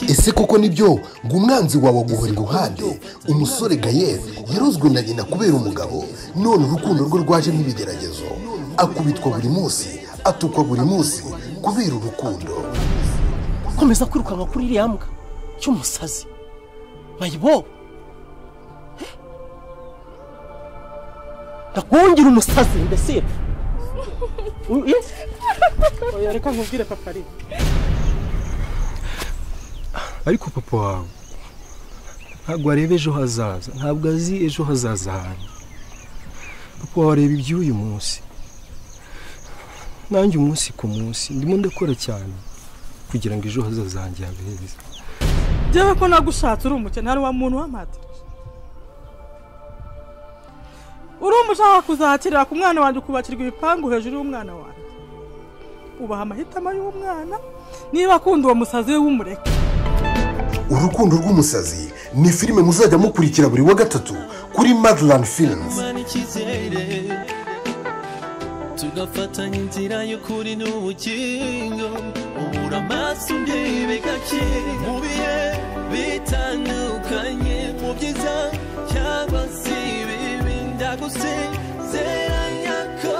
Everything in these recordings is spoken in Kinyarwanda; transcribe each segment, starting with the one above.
ese koko nibyo ngo umwanzi wawe aguhora iruhande umusore Gael yarozwe na nyina kubera umugabo none urukundo rwe rwajemo ibigeragezo akubitwa buri munsi atukwa buri munsi kubera urukundo komeza kwirukanka kuri iriya mbwa cy'umusazi mayibo ndakungira umusazi mbese oya reka nkubwire papa ari ariko papa wawe ntabwo areba ejo hazaza ntabwo azi ejo hazaza hanyu papa wawe areba iby'uyu munsi nanjye umunsi ku munsi ndimo ndakora cyane kugira ngo ejo hazaza hanjye habe heza jewe ko nagushatse uri umukene hari wa muntu w'amata uri umushaka kuzakirira ku mwana wanjye ukubakirwa ibipangu hejuru y'umwana wanjye ubaha amahitamo y'umwana niba akunda uwo musazi we w'umureke urukundo rw'umusazi ni filime muzajya mukurikira buri wa gatatu kuri Madland Films tugafatanya inzira y'ukuri n'ubugingo ubura amaso ndebe gake mu bihe bitandukanye mu byiza cyangwa se ibibi ndagusezeranya ko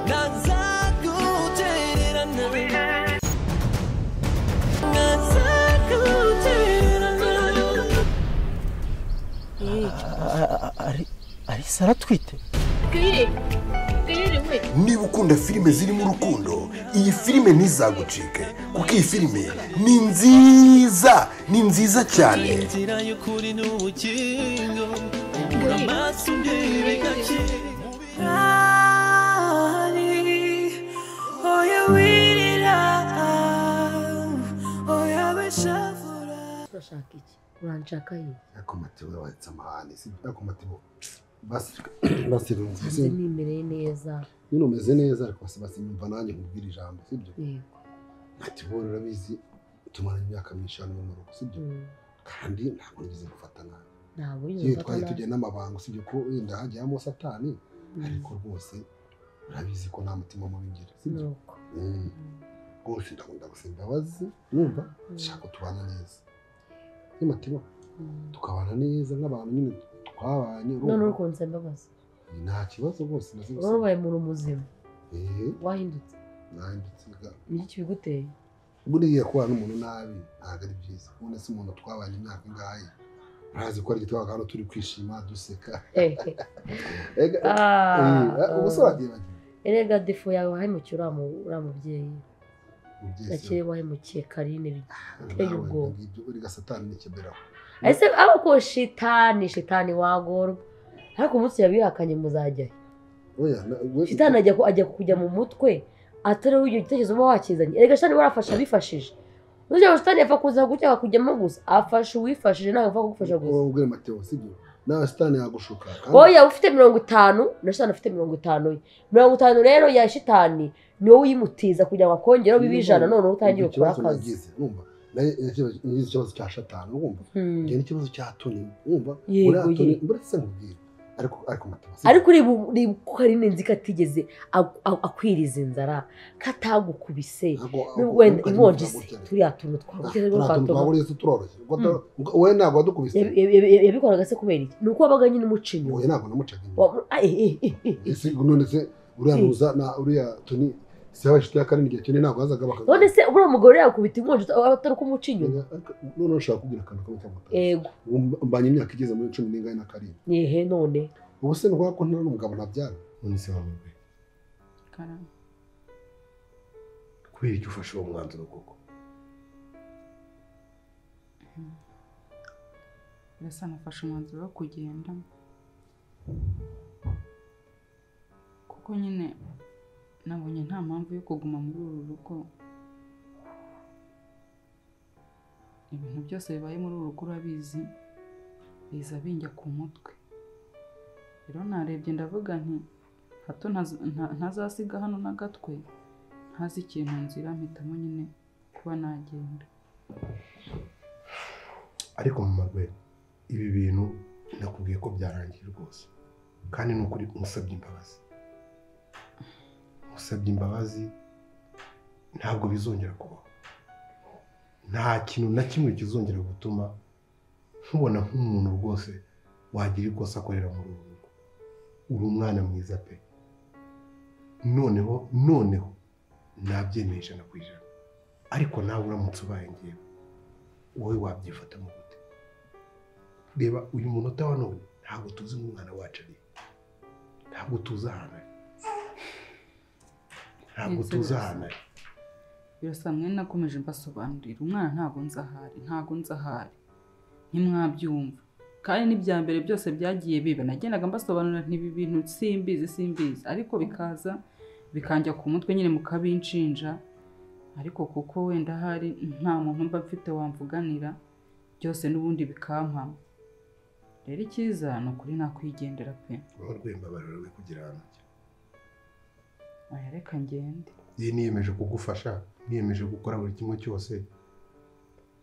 ntazagutererana ari Sara twite niba ukunda filime zirimo urukundo iyi filime ntizagucike kuko iyi filime ni nziza cyane urashaka iki uranshaka iki yakomatiwe wahetse amahane si yakomatiwe basi nimereye neza nyine umeze neza ariko basi nyumva nanjye nkubwira ijambo sibyo ati bora urabizi tumaranye imyaka myinshi hano mu rugo sibyo kandi ntabwo ngize gufata nabi ntabwo twaje tugenda n'amabango sibyo ko wenda hajyamo satani ariko rwose urabizi ko nta mutima mubi ngira sibyo rwose ndakunda gusaba imbabazi numva nshaka tubana neza n'umutima tukabana neza nk'abantu nyine twabanye none uri kunze imbabazi nta kibazo rwose wabaye umuntu muzima wahindutse ni iki biguteye buriya kubana n'umuntu nabi ntabwo ari byiza ubona se umuntu twabanye imyaka ingahe urazi ko ari twabaga hano turi kwishima duseka ubuse wagiye bagiye erega defo yawe wahemukiye uriya mubyeyi nakiri wahemukiye Karine biteye ubwoba uri gasatani n'ikeberaho ese abo ko shitani wagorwa ariko umunsi yabihakanye muzajyayo shitani ajya kujya mu mutwe atari ujye gitekerezo uba wakizanye erega shitani warafasha bifashije uje shitani yapfa kuza gutya kujyamo gusa afasha uwifashije nawe apfa kugufasha gusa ubwo Mateo sibyo nawe shitani yagushuka oya ufite 50 na shitani afite 50 50 rero ya shitani ni wowe uyimutiza kugira ngo akongere bibijana none utangiye gukora akazi ikibazo cya shatani urumva ngiye n'ikibazo cya Tony urumva uri mburetse nkubwira ariko uri Karine nzi katigeze akwiriza inzara katagukubise wenda inkonje se turiya tuntu twaguteze turoroshye wowe ntabwo wadukubise yabikoraga se kubera iki nuko wabaga nyine umucinyo wowe ntabwo namucaga none se uriya na uriya Tony siya shiti ya Karine igihe cyane ntabwo hazaga bakaza none se ubwo umugore yakubita inkonje atari kumucinyo none ushaka kugira akantu kamwe cyangwa mbanye imyaka igeze muri 10 n'ingahe na Karine yehe none ubu se ndwa ko nta n'umugabo nabyara none se wamwe Karame kubera icyo ufashe uwo mwanzuro koko Mbese nafashe umwanzuro wo kugenda kuko nyine nabonye nta mpamvu yo kuguma muri uru rugo ibintu byose bibaye muri uru rugo urabizi biza binjya ku mutwe rero narebye ndavuga nti hato ntazasiga hano na gatwe ntazi ikintu nzira mpitamo nyine kuba nagenda ariko mu magwe ibi bintu nakubwiye ko byarangiye rwose kandi n'ukuri musabye imbabazi ntabwo bizongera kubaho. Nta kintu na kimwe kizongera gutuma nkubona nk'umuntu rwose wagira ikosa akorera mu rugo. Uri umwana mwiza pe. Noneho nabyemeye 100%. Ariko nawe uramutse ubaye ngiye wowe wabyifatamo gute? Reba uyu munota wa none ntabwo tuzi umwana wacu ari. Ntabwo tuzi ahantu ari. Ntabwo tuzi ahantu ari. Birasa mwe nakomeje mbasobanurira umwana ntabwo nzi ahari ntimwabyumva kandi n'ibya mbere byose byagiye biba nagendaga mbasobanurira ntibi bintu simbizi ariko bikaza bikanjya ku mutwe nyine mukabinshinja ariko kuko wenda hari nta muntu mba mfite wamvuganira byose n'ubundi bikampama rero icyiza ni ukuri nakwigendera pe urwemba bararwe kugira hano aya reka ngende niyemeje kugufasha niyemeje gukora buri kimwe cyose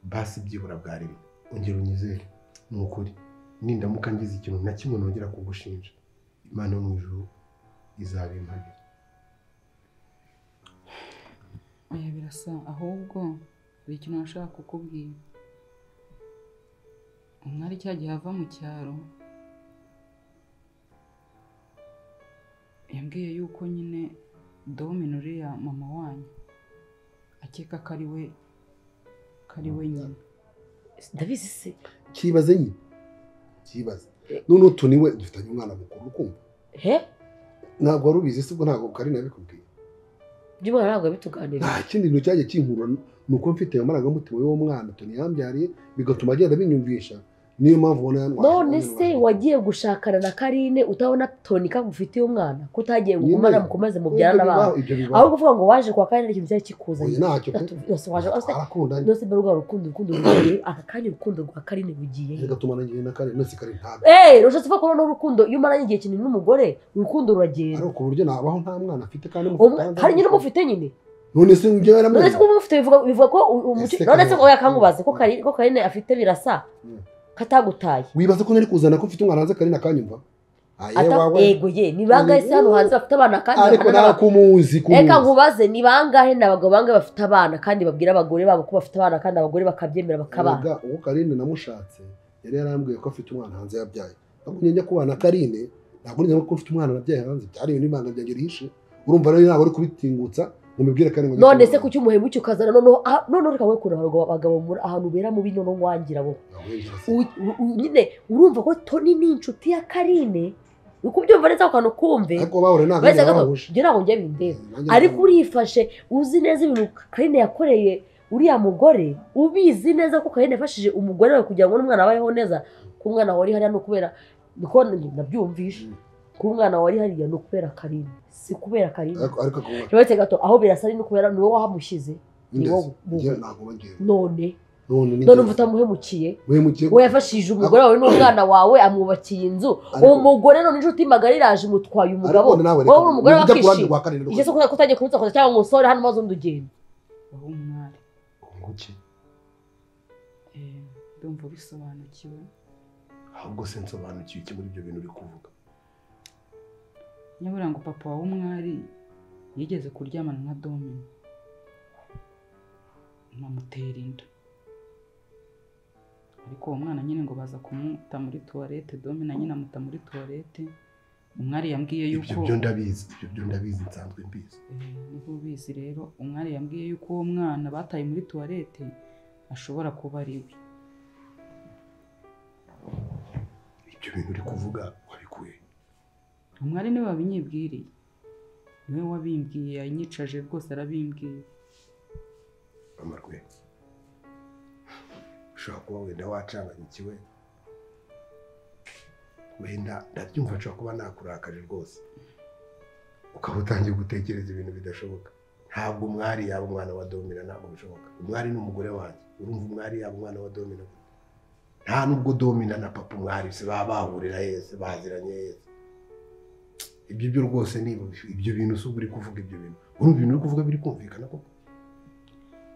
basi byibura bwarimo ongera unyizere ni ukuri nindamuka ngize ikintu na kimwe nongera kugushinja Imana yo mu ijuru izabimpage. Oya birasa ahubwo hari ikintu nashaka kukubwira. Umwari cyagiye ava mu cyaro yambwiye yuko nyine Domino uriya mama wanyu akeka ko ari we nyine. Ndabizi se Kibaze nyine kibaze none tuniwe dufitanye umwana mukuru kumva ntabwo warubizi se ubwo ntabwo Karina yabikubwiye by'umwana ntabwo bituganira nta kindi kintu cyaje kinkura nuko mfite amaragamutima y'uwo mwana Toni yambyariye bigatuma agenda binyumvisha niyo mpamvu ubona none se wagiye gushakana na Karine utabona Toni kagufitiye umwana kutagiye ngumana mukomaze mubyarana abantu aho kuvuga ngo waje kwa Karine ikintu cyari kikuzanye yose waje arakundanye nose baruga urukundo rugiye aka kanya urukundo rwa Karine bugiye bigatuma nanjye na Karine nose Karine ntabwo roshatse fa kono urukundo iyo maranye igihe kinini n'umugore urukundo ruragenda ariko buryo nabaho nta mwana afite kandi hari nyine mufite nyine none se njye yaramwe none se mufite bivuga ko umuci none se oya kangubaze ko Karine afite birasa katagutaye wibaza ko nari kuzana ko mfite umwana hanze Karine akanyumva yego ye ni bangahe se hano hanze bafite abana kandi ariko nawe kumuzi reka nkubaze ni bangahe n'abagabo bangahe bafite abana kandi babwira abagore babo ko bafite abana kandi abagore bakabyemera bakabana uwo Karine namushatse yari yarambwiye ko afite umwana hanze yabyaye ntabwo njya kubana Karine ntabwo njya ko ufite umwana nabyaye hanze byari ibintu ibanga byanjye rihishe urumva rero ntabwo ari kubitingutsa mubibwire Karine none se kuki umuhemuki ukazana none reka we kura abagabo muri ahantu bera mu bino no ngwangira bo nyine urumva ko Toni ni inshuti ya Karine uko byumva neza akantu kumve ariko bahore ntabwo bahuje ngira ngo njye bindeba ariko urifashe uzi neza ibintu Karine yakoreye uriya mugore ubizi neza ko Karine yafashije umugore we kugira ngo n'umwana abayeho neza ku mwana wari hariya no kubera niko nabyumvishe ku mwana wari hariya no kubera Karine si kubera Karine ariko cyose gato aho birasa no kubera niwe wahamushyize ni wowe none umvuta muhemukiye we yafashije umugore wawe n'umwana wawe amwubakiye inzu uwo mugore none inshuti magari iraje umutwaye umugabo wowe umugore wakishi ije so kutagiye kumutsa cyangwa ngo usore hano maze ndugenda wowe umwari nguki ndumva bisobanukiwe ahubwo se nsobanukiwe iki muri ibyo bintu uri kuvuga nyabura ngo papa wawe umwari yigeze kuryamana na Domino namutera inda ariko uwo mwana nyine ngo baza kumuta muri toilette Domino nyine amuta muri toilette umwari yambwiye yuko ibyo ndabizi nsanzwe mbizi niho ubizi rero umwari yambwiye yuko uwo mwana bataye muri toilette ashobora kuba ari we ibyo bintu uri kuvuga wabikuye umwari niwe wabinyibwiriye niwe wabimbwiye yanyicaje rwose arabimbwiye amarwe ushobora kuba wenda wacanganyikiwe wenda ndabyumva nshobora kuba nakurakaje rwose ukaba utangiye gutekereza ibintu bidashoboka ntabwo umwari yaba umwana wa Domino ntabwo bishoboka umwari ni umugore wanjye urumva umwari yaba umwana wa Domino nta nubwo Domino na papa umwari se baba bahurira hese baziranye hese ibyo byo rwose niba ibyo bintu se uri kuvuga ibyo bintu urumva ibintu uri kuvuga biri kumvikana koko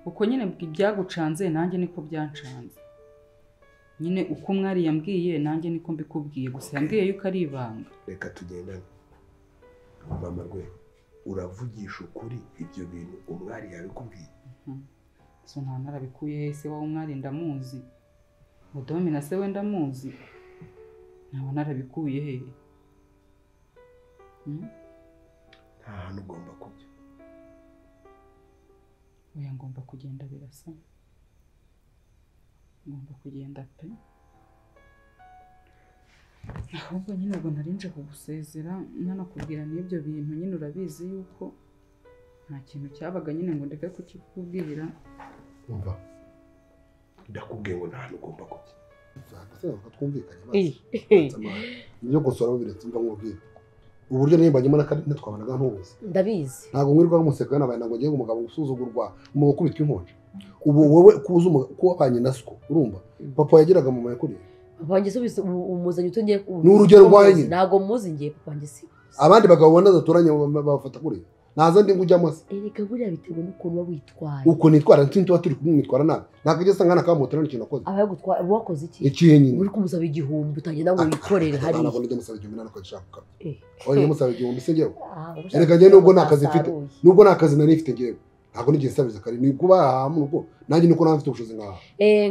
uko nyine byagucanze nanjye niko byancanze nyine uko umwari yambwiye nanjye niko mbikubwiye gusa yambwiye yuko ari ibanga reka tugendane mama rwe uravugisha ukuri ibyo bintu umwari yabikubwiye. So nta narabikuye se wowe umwari ndamuzi. Mudomi na se we ndamuzi. Naba narabikuye he? Nta hantu ugomba kujya. Oya ngomba kugenda birasa. Ngomba kugenda pe. Ahubwo nyine ubwo narinje kugusezera nanakubwira n'ibyo bintu nyine urabizi yuko nta kintu cyabaga nyine ngo ndeke kukikubwira. Umva ndakubwiye ngo nta hantu ugomba kujya. Uzakasanga twumvikanye basi. Niyo gusora biretse mva nkubwira. Uburyo nimbanyemo natwabanaga ntubuze. Ndabizi. Ntago mwirwa museka nabaye ngo ngiye umugabo gusuzugurwa mu kubitwa inkonje. Ubu wowe kuza kuwabanye nasiko urumva. Papa yagiraga mu mayakuri. Papa subize umuzanye utongiye ni urugero rwanyu. Ntago muzi ngiye papa ngisi. Abandi bagabo bana daturanye bafata kuri. Naza ndi ngujyamo se. Ereka buriya biterwa n'ukuntu witwaye. Uko nitwara ntinto turi kumwitwara nabi. Ntago igesa nkana kamotera n'ikintu akoze. Abaye gutwara wakoze iki? Ikihe nyine. Uri kumusaba igihumbi utagenda ngo wikorere hari. Ntabwo njye musaba igihumbi nako gishaka. Oya musaba igihumbi se ngewe. Ereka njye nubwo nakazi mfite. Nubwo nakazi nari mfite ngewe. Ntabwo nigeze sabiza kare ni kuba hamu nuko nanjye niko nafite ubushobozi ngaha.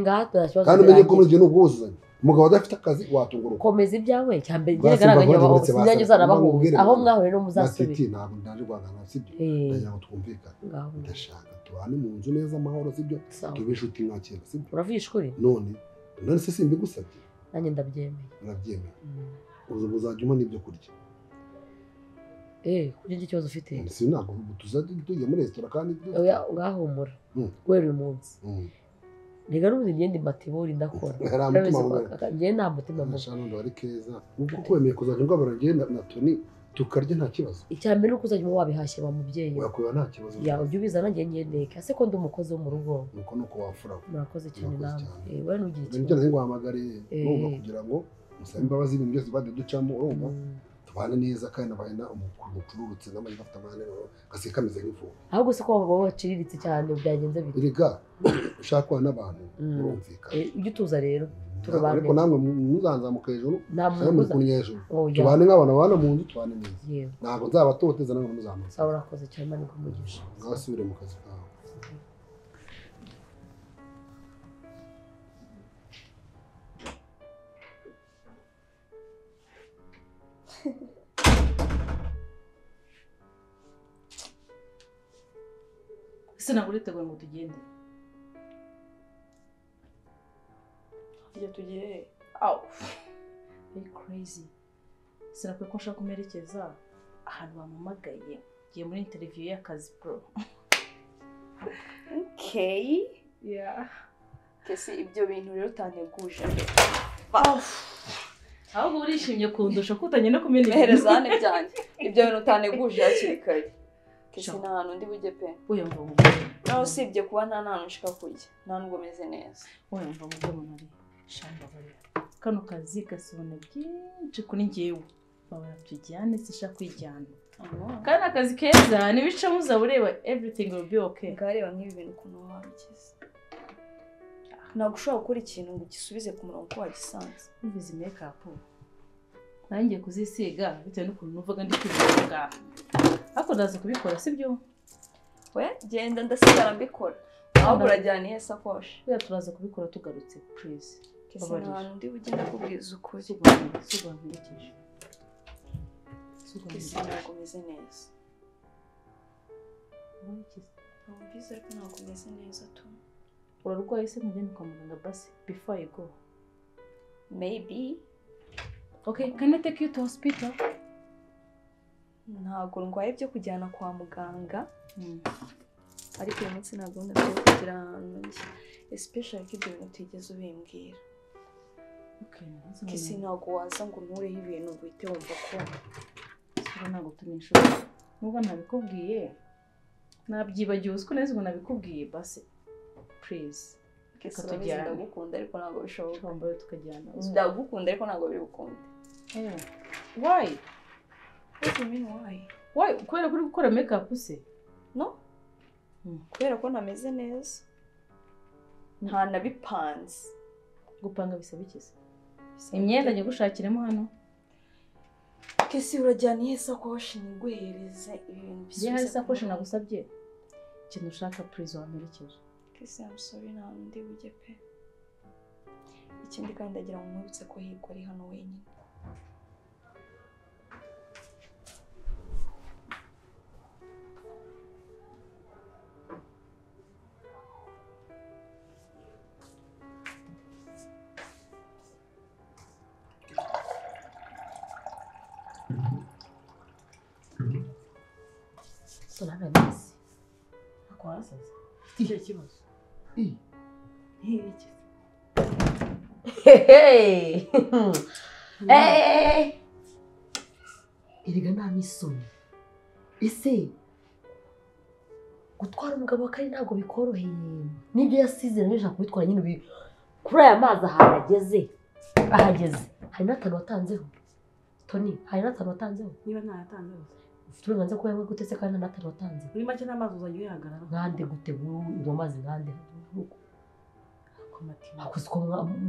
Ngato nashobora. Kandi umenye ko muri gihe nubwo uzanye. Umugabo adafite akazi watungura. Komeza ibyawe cyambere geragaranya aho sinyanyo zanabahuza aho mwahure no muzasubira. Ntabwo ndaje gwagana sibyo. Ndagira ngo twumvikane. Ndashaka tubane mu nzu neza amahoro sibyo. Tube inshuti mwakira sibyo. Uravugisha ukuri? None se simbi gusabye. Nanjye ndabyemeye. Urabyemeye. Uzajya n'ibyo kurya. Kurya ikibazo ufite. Si ntabwo tujya muri resitora kandi ngahumura. Guhera uyu munsi. Rega n'ubundi ngende matibori ndakora. Njye nta mutima mubi. Nashano ndari keza. Uko kwemeye kuzajya ngabara ngiye na Tony tukarya nta kibazo. Icyambere uko uzajya wabihashye ba mubyeyi. Wakuba nta kibazo. Ya ujye ubizana ngiye ngendeka. Ase ko ndi umukozi wo mu rugo. Nuko wafura. Murakoze cyane nawe. Wowe nugira iki? Njye nari ngwahamagare urumva kugira ngo musabe imbabazi ibintu byose bade ducamo urumva. Tubane neza kandi nabayina umucururutse n'amanye afite amane gase kameze nk'ifu. Ahubwo se ko baba baciriritse cyane byagenze bite? Rega ushakwa n'abantu urumvika. Ujye tuza rero. Turabane. Ariko namwe muzanzamuka hejuru. Namwe kunyejo. Tubane nk'abana bana mu nzu tubane neza. Ntabwo nzabatoteza namwe muzamuka. Sawa urakoze cyane mani kumugisha. Ngasubire mu kazi kawe. Sinaguriteguye ngo tugende. Iyo tugiye Are you crazy? Sinakwiye ko nshaka kumerekeza ahantu bamamagaye. Ngiye muri interview y'akazi bro. Okay. Yeah. Kesi ibyo bintu rero utanteguje. Ahubwo urishimye kundusha kutanye no kumenya Herezane byanjye. Ibyo bintu utanteguje hakiri kare. Kesi nta hantu ndi bujye pe. Oya mva mu. Naho usibye kuba nta hantu nshaka kujya. Nta nubwo meze neza. Oya mva mu byo munari. Shamba bari. Kano kazi gasubone byinshi kuri ngewe. Baba tujyane sishaka kwijyana. Kana akazi keza nibica muza bureba everything will be okay. Ngareba nk'ibi bintu kuno wabikize. Ntabwo ushobora gukora ikintu ngo gisubize ku murongo ko wagisanze. Ubizi makeup. Nanjye kuzisiga bitewe n'ukuntu nuvuga ndi kwivuga. Ako ndaza kubikora sibyo? We genda ndasigara mbikora. Aho urajyana iyi sakoshi. Oya turaza kubikora tugarutse please. Kesi nta ndi bugenda kubwiza ukuri. Sugwa mbikije. Kesi ntabwo meze neza. Wiki. Numvise ariko ntabwo meze neza tu. Urarwaye se mugende kwa muganga basi before you go. Maybe. Okay, can I take you to hospital? Ntabwo ndwaye byo kujyana kwa muganga. Ariko uyu munsi ntabwo ndashaka kugira ahantu njye. Especially ko ibyo bintu utigeze ubimbwira. Okay, Kesi ntabwo waza ngo ntureho ibintu uhite wumva ko ntabwo tunisha. Nubwo nabikubwiye nabyibagiwe uko neza ngo nabikubwiye basi please. Kesi ndagukunda ariko ntabwo bishoboka. Twambaye tukajyana. Ndagukunda ariko ntabwo biri bukunde. Why? What do you mean why? Why? Kubera kuri gukora makeup se? No? Kubera ko nameze neza. Nta nabipanze. Gupanga bisaba iki se? Imyenda njye gushakiremo hano. Kesi urajyana iyi sakoshi niguhereze ibintu bisubiza. Yewe sakoshi nagusabye. Ikintu ushaka please wamerekeje. Kesi I'm sorry nta ndi bujye pe. Ikindi kandi ndagira ngo mwibutse ko Hirwa ari hano wenyine. Solana bisi. Akwasaza. Icyo kibazo. Iki. Erega nta misoni. Ese gutwara umugabo wa kare ntabwo bikoroheye. Nibyo yasize nishaka kubitwara nyine kuri aya mazi ahageze. Hari n'atanu watanzeho. Tony, hari n'atanu watanzeho. Niba ntayatanzeho. Ufite uburenganzira ko yamwe gutese kandi n'atanu watanze. Muri make n'amazi uzajya uyahagarara. Nkande gute uwo mazi nkande. Komatima. Hakuzi ko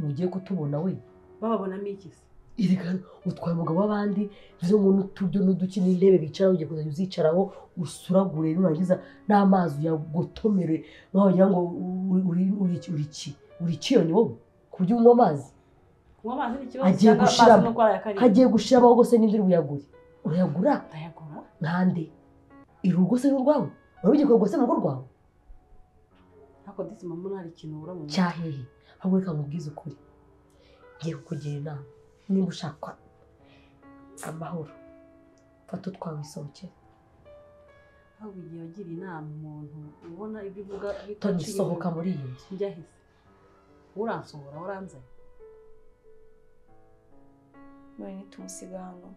mugiye kutubona we. Bababonamo iki se? Ireka utwaye umugabo w'abandi zo muntu tubyo n'uduki n'intebe bicara ugiye kuzajya uzicaraho usuragure nurangiza n'amazi yagotomere nkaho wagira ngo uri kiyoni wowe kubyo unywa amazi. Kunywa amazi ni ikibazo cyangwa amazi no kwara yakari. Hagiye gushirabaho gose n'indi buyagure. Urayagura? Ndayagura. Nkande. Irugo se n'urwawe? Wabigiye kugose mu rugo rwawe? Hako disi mama hari ikintu ura mu. Cyahehe. Ahubwo reka mubwize ukuri. Ngiye kukugira inama. Niba ushaka amahoro fata utwawe isohokere. Aho bigiye ugira inama umuntu ubona ibyo uvuga bitacisohoka muri iyi nzu. Njyahise. Uransohora uranzanye. None nitumusiga hano.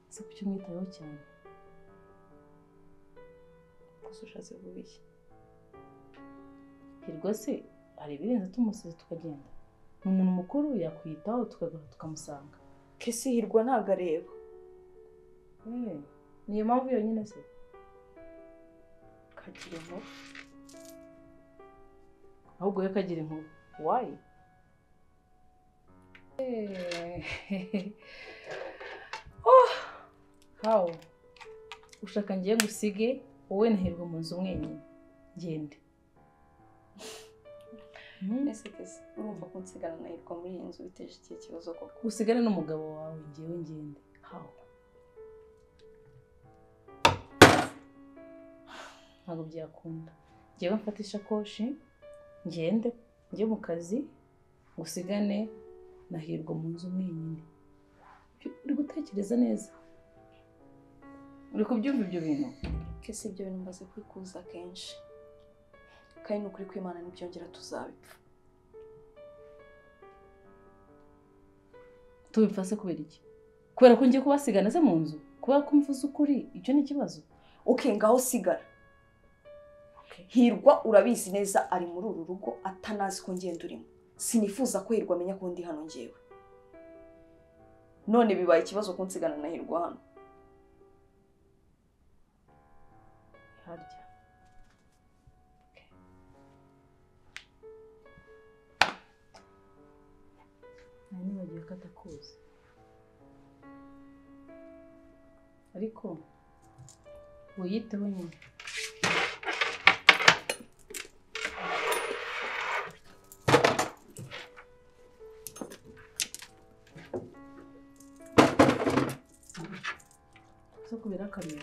Se kuki mwitayeho cyane? Gusa ushatse kuvuga iki? Hirwa se hari ibirenze tumusize tukagenda. Ni umuntu mukuru yakwitaho tukamusanga. Kesi Hirwa ntago areba. Niyo mpamvu yonyine se. Kagira inkuru. Ahubwo yo kagira inkuru. Why? How? Ushaka ngiye gusige wowe na Hirwa mu nzu mwenyine. Ngende. Ese Kesi urumva ko nsigana na Hirwa muri iyi nzu biteje iki kibazo koko? Usigane n'umugabo wawe ngiyewe ngende. How? Ntabwo byakunda. Ngiyewe mfata ishakoshi ngende njye mu kazi usigane na Hirwa mu nzu mwenyine. Uri gutekereza neza? Uri kubyumva ibyo bintu? Kesi ibyo bintu mbaze kwikuza kenshi. Kandi nukuri kw'Imana nibyongera tuzabipfa. Tubipfa se kubera iki? Kubera ko ngiye kubasigana se mu nzu? Kubera ko mvuze ukuri icyo ni ikibazo? Okay, ngaho sigara. Hirwa urabizi neza ari muri uru rugo atanazi ko ngenda urimo. Sinifuza ko Hirwa amenya ko ndi hano ngewe. None bibaye ikibazo ko nsigana na Hirwa hano. Harya. Nani bagiye kata kuzi. Ariko wiyiteho nyine. So kubera kamera.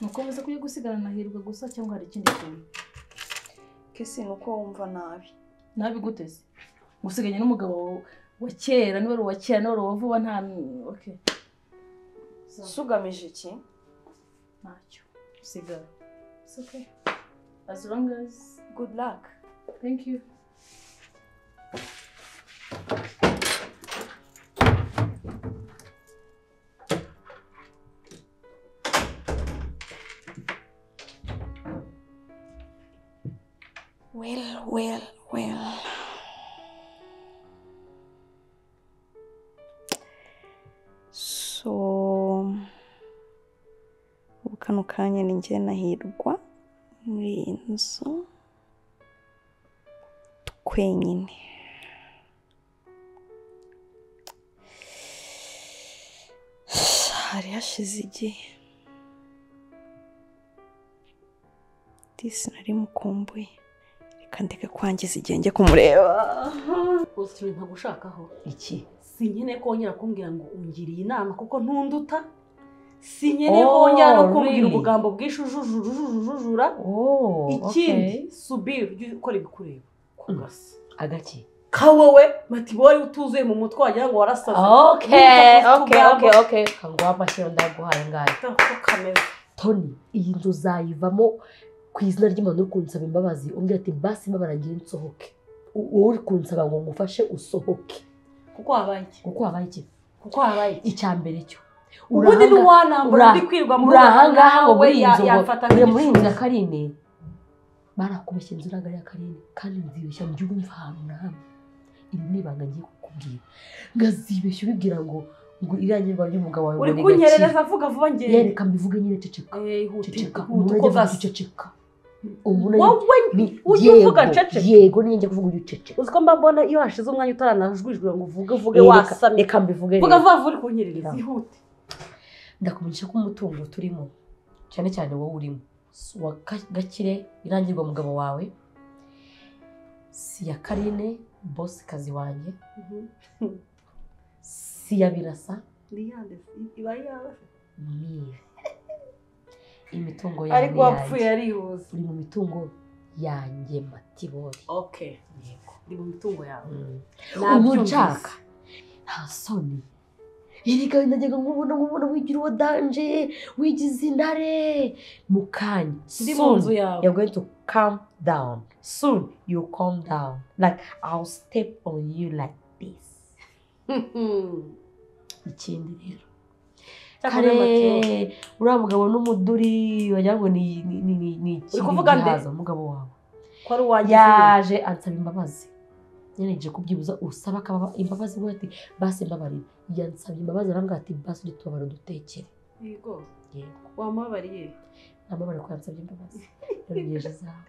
Nuko muze kujya gusigana na Hirwa gusa cyangwa hari ikindi kintu? Kesi nuko wumva nabi. Nabi guteze. Gusiganya n'umugabo wa kera niwe wa kera niwe wa vuba nta okay. Sugamije iki? Ntacyo. Sigara. It's okay. As long as Good luck. Thank you. Well. So, kano kanya ni njye na Hirwa muri muri iyi nzu twenyine. Hari hashize igihe disi nari mukumbuye, reka ndeke kwangiza igihe njye kumureba. Gusa ikintu ntagushakaho iki sinkeneye kongera kumbwira ngo ungiriye inama kuko ntunduta, sinkeneye kongera no kumbwira ubugambo bwinshi ujujura. Ikindi subira ujye ukora ibikureba ku gasi agaki ka wowe mati wari utuzuye mu mutwe wagira ngo warasaze. Okay kangwa amashyo ndaguhaye ngaye kameze Tony, iyi nzu uzayivamo ku izina ry'Imana uri kunsaba imbabazi umbwira ati basi mbabarangira nsohoke, wowe uri kunsaba ngo ngufashe usohoke. kuko habaye iki icya mbere cyo ubundi n'uwanambura ndi kwirwa mu ahangaha ngo muri iyi nzu uri muri iyi nzu ya Karine barakubeshye inzu ntabwo ari iya Karine kandi nzibeshya mbyumva ahantu na hamwe. Iri ni ibanga ngiye kukubwira, ngazibeshya ubibwira ngo irangirwa ry'umugabo wawe uri kunyerereza vuga vuba ngiye yereka mbivuge nyine ceceka uko gasi ceceka wowe ujye uvuga ceceka. Yego niyo njye kuvuga ceceka uzi ko mbona iyo hashize umwanya utaranajwijwe ngo uvuge wasamye. Reka mbivuge vuga vuba uri kunyerereza ihute. ndakumenyesha ko umutungo turimo cyane cyane wowe urimo wa Gakire irangirwa umugabo wawe, si ya Karine boss kazi wanjye, si ya Birasa iba yawe mire imitungo yanjye ariko wapfuye arihuse. uri mu mitungo yanjye Matibori. Yego ndi mu mitungo yawe ntabyumvaka nta soni. Erega ndajyaga nkubona wigira uwo danje wigize intare mu kanya. Ndi mu nzu yawe. You're going to calm down. Soon you calm down. Like I'll step on you like this. Ikindi rero. Kare uriya mugabo n'umuduri wagira ngo ni ikihaza umugabo wawe. Ko ari uwanjye yaje ansaba imbabazi. Nyeneje kubyibuza usaba akaba imbabazi ngo ati basi mbabarira. Yansabye imbabazi arambwira ati basi tubabara dutekere. Yego wamabariye namabara ko yansabye imbabazi yabigeje zawe.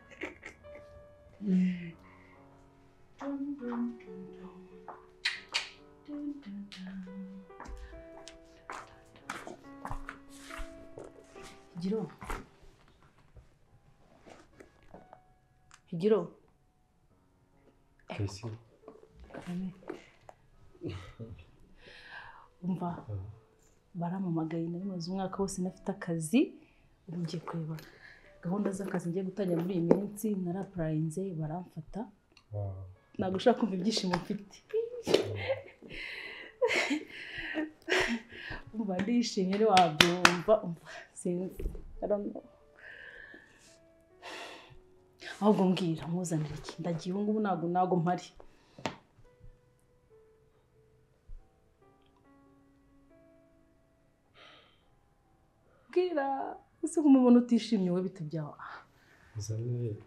Higiro Kesi umva baramamagaye nari maze umwaka wose nafite akazi, ubu ngiye kureba gahunda z'akazi ngiye gutangira muri iyi minsi, narapurayinze baramfata. Ntabwo ushaka kumva ibyishimo mfite. Umva ndishimye rero wabyumva sinzi ahubwo mbwira muzanire iki ndagiye ubu ngubu ntabwo mpari. Bwira ese kumubona utishimye we bite byawe. Nzanire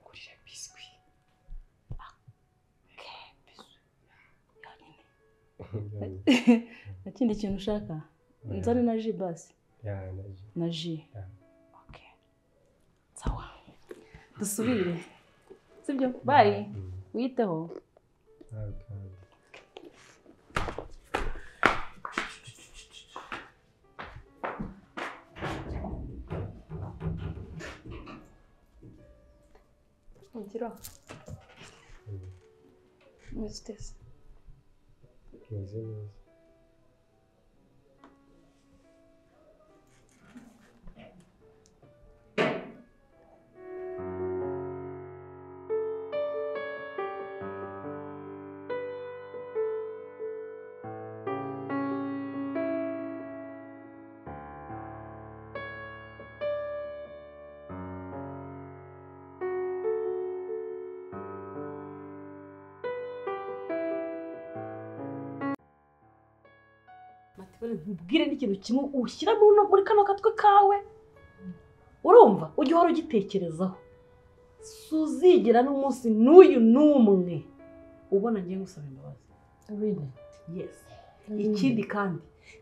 kurya biswi. Ikindi kintu ushaka nzane na ji basi. Na ji. Okay. Sawa. Dusubire. Sibyo? Bye. Witeho. Higiro Mr. Mbwire n'ikintu kimwe ushyira muri kano katwe kawe urumva ujye uhora ugitekerezaho, suzigera n'umunsi n'uyu n'umwe ubona ngiye gusaba imbabazi. yes ikindi kandi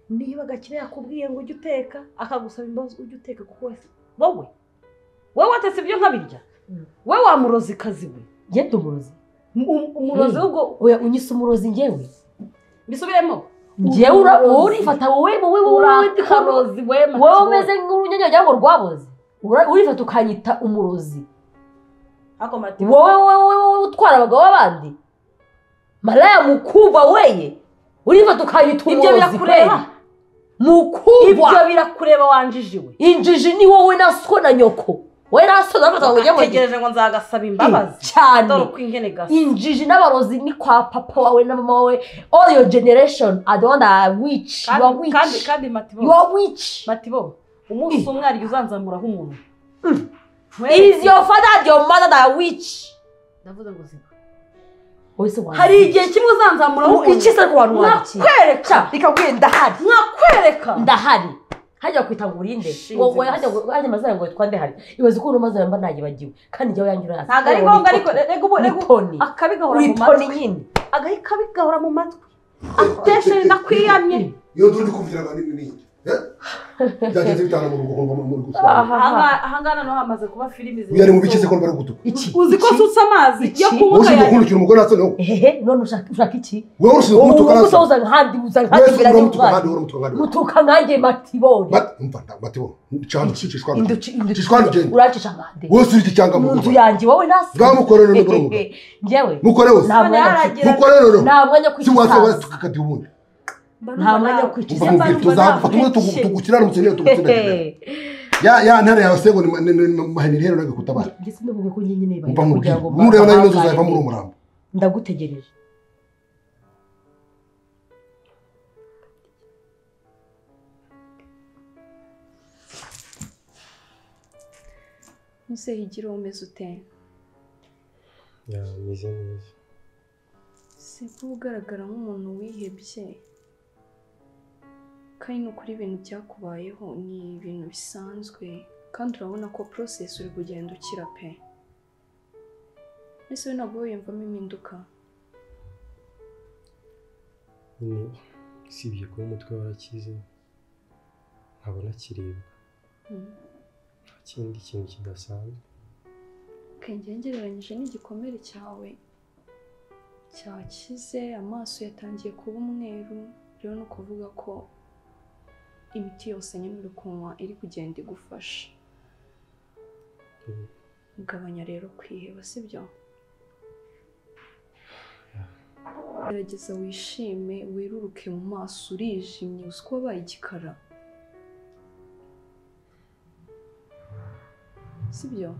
niba Gakire yakubwiye ngo ujye uteka akagusaba imbabazi ujye uteka kuko wese wowe watetse ibyo nkabirya we wamurozi kazi we genda umurozi umurozi ubwo oya unyise umurozi njyewe bisubiremo njyewe urifata wowe karozi we wowe umeze nk'urunyanya cyangwa rwaboze urifata ukanyita umurozi wowe utwara abagabo b'abandi malaya mukubwa weye urifata ukanyita umurozi ibyo birakureba mukubwa ibyo birakureba wanjijiwe injiji ni wowe na so na nyoko we naso ndafata ngo njye tegereje ngo nzagasaba imbabazi cyane dore uko ingene gasa injiji n'abarozi ni kwa papa wawe na mama wawe all your generation I don't want witch you are witch kandi matibo you are witch matibo umunsi umwe ari uzanzamuraho umuntu is your father your mother that witch ndavuze ngo ziba hari igihe kimwe uzanzamuraho iki se ku bantu waki nakwereka bikabwiye ndahari nakwereka ndahari hajya kwita ngo urinde wowe hajya mazana ngo twande hari ibaze ko urumaze mba nagibagiwe kandi njyewe yanyura hasi ntago ari ngombwa ariko rego akabigahora mu matwi nyine akabigahora mu matwi ateshe nakwiyamye iyo turi kumvira ngani n'iki byagenze bitana mu rugo kumva muri gusaba ahangana no hamaze kuba filimi uyari mu bikize ko bari gutuka uzi ko sutsa amazi yo kubuka ya uzi umugore natso no none ushaka iki wewe urusi kumutuka natso uza nkandi biranye mutuka nkanjye matibone matibone cyane cishwana gende uracisha nkande wewe uri cyanga mu nzu yanjye wowe nasi bwamukorera no bro njyewe mukore wose mukore no nta mwanya kwishaka tukakati ubundi nta mwanya kwikiza tuzafata tugukirana umusenye tugutsinda ya ntare yawe sego ni mahenire rero nagakutabara ndetse ndavuga ko nyine bayi kugira ngo mureba nayo uzava muri umurambo ndagutegereje Nise higira umeze ute? Ya meze neza. Se kugaragara nk'umuntu wihebye. Kandi no kuri ibintu byakubayeho ni ibintu bisanzwe kandi urabona ko process uri kugenda ukira pe. Ese ntabwo wiyumvamo impinduka? Sibye ko umutwe warakize nkabona kireba. Ikindi kintu kidasanzwe. Kengereranyije n'igikomere cyawe cyakize, amaso yatangiye kuba umweru, rero no kuvuga ko imiti yose nyine uri kunywa iri kugenda igufasha. Ugabanya rero kwiheba, sibyo? Gerageza wishime, wiruruke mu maso, urijimye, uzi ko wabaye igikara. Sibyo?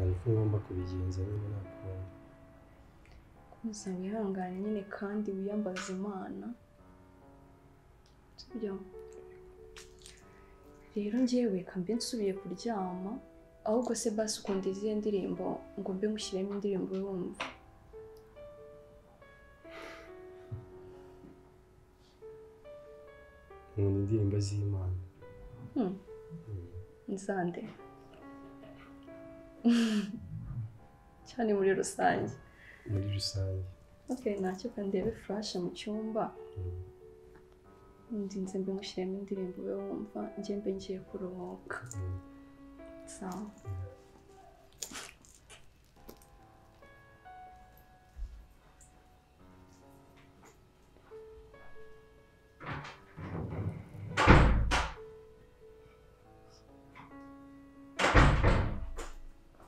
Niko ngomba kubigenza nyine nakubona. Komeza wihangane nyine kandi wiyambaze Imana. Sibyo? Rero njyewe kambe nsubiye kuryama, ahubwo se basi ukunda izihe ndirimbo ngo mbe ngushyiremo indirimbo wumva. Indirimbo z'Imana. Nzande. Cyane muri rusange. Muri rusange. Okay, ntacyo kandebe flash mu cyumba. Ndinze mbe ngushyiremo indirimbo we wumva, njye mbe ngiye kuruhuka. Sawa.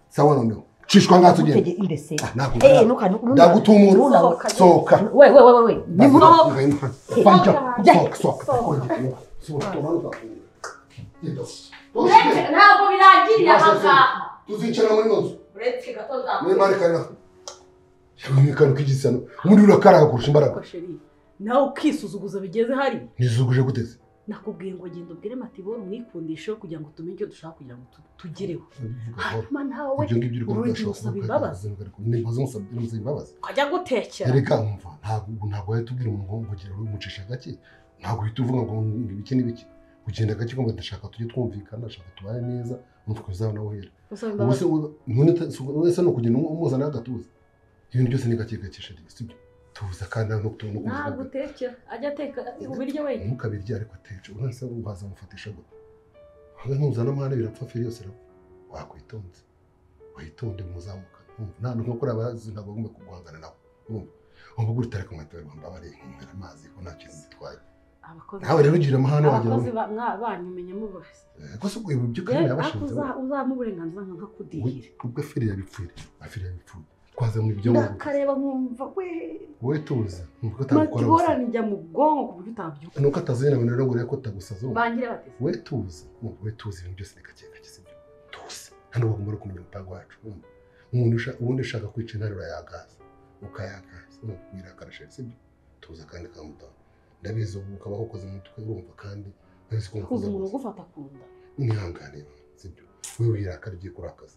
Sawa noneho. Chishwa ngazo gende. Indese. Ndagutumura. Soka. We. Nimuno. Fanja. Soka. Ntabwo birangiriye aha. Tuzicara muri nzu. Uretse gatoza. Mwemarikana. Yabimikana kigisano. Muri urakaraga kurusha imbaraga. Nawe ukisuzuguza bigeze hari. Nizuguje guteze. Nakubwiye ngo genda ubwire Matibone mwikundishe kugira ngo tumenye icyo dushaka kugira ngo tugereho. Hanyuma nawe urusaba imbabazi. Nimbaza umusaba imbabazi. Kajya gutekera. Reka umva ntabwo yatubwira umuntu ngo kugira ngo umucisha gake. Ntabwo uhita uvuga ngo ibiki n'ibiki. Ugenda gake ngo ndashaka tujye twumvikana, ndashaka tubaye neza, umutwe uzaba nawe hera. Wese no kugenda umuzana agatuza. ibintu byose ni gake gake sheri sibyo tuza kandi no kutuntu ntabwo utekera ajya ateka ubiryo wenyine mukabirya ariko atetse uranse ubaza mufatisha gute hanze ntuzana amahane birapfa feri yose wakwitonze wayitonde muzamuka nta nko kuri abazi ntabwo bagomba kuguhangana nawe ubu guri tareka mwatwe bamba bari nkera amazi ko nta kintu bitwaye nawe rero ugira amahane wagira abakozi banyumenye mubase ko se ubu byo kandi yabashinze uzamu uburenganzira nka kudihira ubwo feri yabipfuye twaza mu byo ndakareba nkumva we tuzi nuko atabikora gusa njya mu bwonko ku buryo utabyuka nuko atazina ngo rero ngo reko tagusazo bangire bateze we tuzi ibintu byose nikake sibyo tuzi hano bagomba kumenya umupango wacu ubundi ushaka kwica intariro yagaza ukayagaza wirakara sibyo tuza kandi kamuta ndabizi ubu ukaba ukoze umutwe urumva kandi bazi ko kuza umuntu gufata kunda nihangane sibyo we wirakara ugiye kurakaza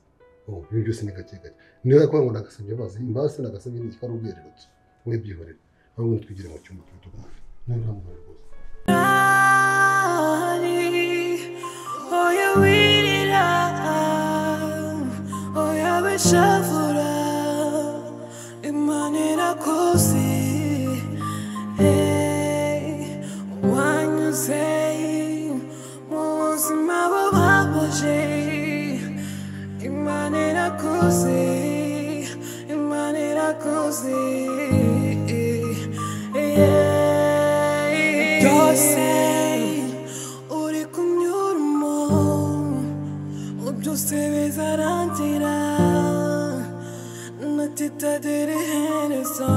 ibintu byose ni gake niba ko ngo nagasabye bazi imbazi nagasabye ni kikari ubwererutse we byihorera ahubwo twigire mu cyumba tugufi neza mu rwose oh yeah we it up oh yeah we shavura imanera kosi hey when you say muzima babaje imanera kosi yose uri kumyurmo byose bizarangira natitadere herezo